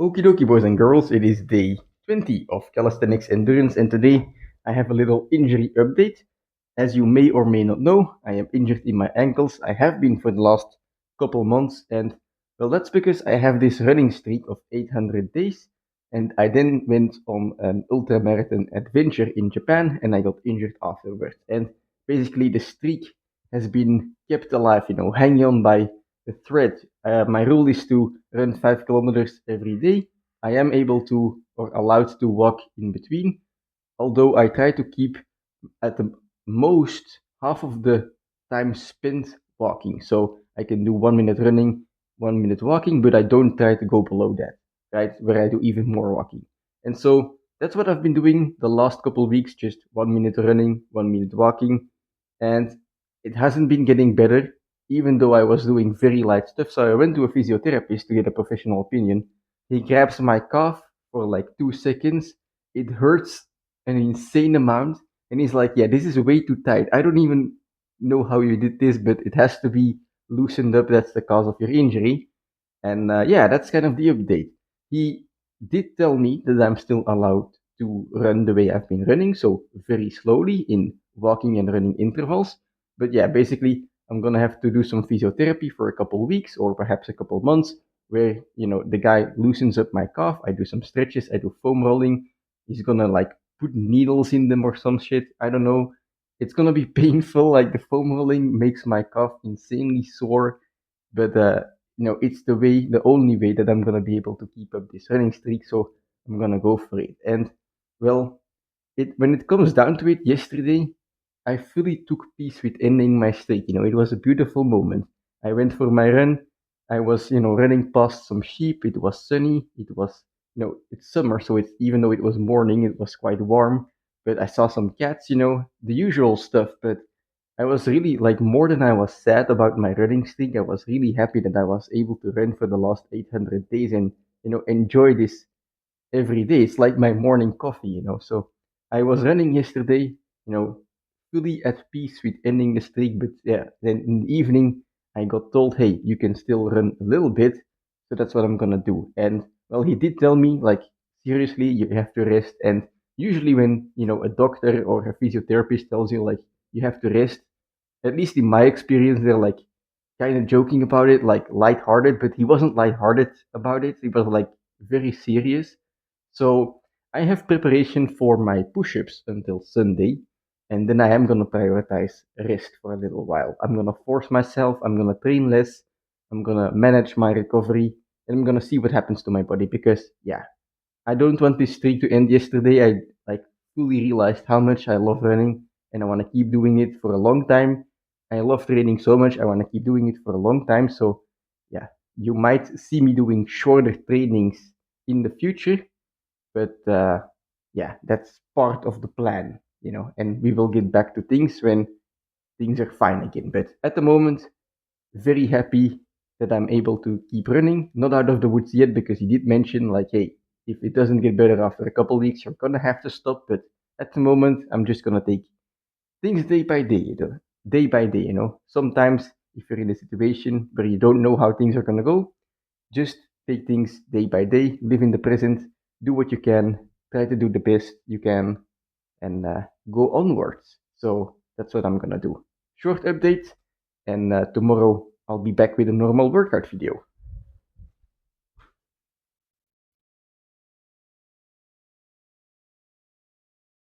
Okie dokie, boys and girls, it is day 20 of Calisthenics Endurance, and today I have a little injury update. As you may or may not know, I am injured in my ankles. I have been for the last couple months, and well, that's because I have this running streak of 800 days, and I then went on an ultramarathon adventure in Japan, and I got injured afterwards. And basically, the streak has been kept alive, hanging on by the thread. My rule is to run 5 kilometers every day. I am able to or allowed to walk in between, although I try to keep at the most half of the time spent walking. So I can do 1 minute running, 1 minute walking, but I don't try to go below that, right? Where I do even more walking. And so that's what I've been doing the last couple of weeks, just 1 minute running, 1 minute walking. And it hasn't been getting better, even though I was doing very light stuff. So I went to a physiotherapist to get a professional opinion. He grabs my calf for like 2 seconds. It hurts an insane amount. And he's like, yeah, this is way too tight. I don't even know how you did this, but it has to be loosened up. That's the cause of your injury. And yeah, that's kind of the update. He did tell me that I'm still allowed to run the way I've been running, so very slowly in walking and running intervals. But yeah, basically, I'm gonna have to do some physiotherapy for a couple weeks or perhaps a couple months, where the guy loosens up my calf. I do some stretches, I do foam rolling. He's gonna like put needles in them or some shit. I don't know. It's gonna be painful. Like the foam rolling makes my calf insanely sore, but it's the only way that I'm gonna be able to keep up this running streak. So I'm gonna go for it. And well, when it comes down to it, yesterday I fully took peace with ending my streak. It was a beautiful moment. I went for my run. I was, running past some sheep. It was sunny. It was, it's summer, so it's even though it was morning, it was quite warm. But I saw some cats, the usual stuff. But I was really like more than I was sad about my running streak. I was really happy that I was able to run for the last 800 days and enjoy this every day. It's like my morning coffee. So I was running yesterday, fully at peace with ending the streak. But yeah, then in the evening, I got told, hey, you can still run a little bit. So that's what I'm gonna do. And well, he did tell me, like, seriously, you have to rest. And usually, when a doctor or a physiotherapist tells you, like, you have to rest, at least in my experience, they're like kind of joking about it, like lighthearted, but he wasn't lighthearted about it. He was like very serious. So I have preparation for my push-ups until Sunday, and then I am gonna prioritize rest for a little while. I'm gonna force myself. I'm gonna train less. I'm gonna manage my recovery, and I'm gonna see what happens to my body because yeah, I don't want this streak to end yesterday. I like fully realized how much I love running and I want to keep doing it for a long time. I love training so much. I want to keep doing it for a long time. So, yeah, you might see me doing shorter trainings in the future, but yeah, that's part of the plan, and we will get back to things when things are fine again. But at the moment, very happy that I'm able to keep running. Not out of the woods yet because he did mention like, hey, if it doesn't get better after a couple weeks, you're gonna have to stop. But at the moment, I'm just gonna take things day by day, day by day. Sometimes if you're in a situation where you don't know how things are gonna go, just take things day by day, live in the present, do what you can, try to do the best you can, and go onwards. So that's what I'm gonna do. Short update, and tomorrow I'll be back with a normal workout video.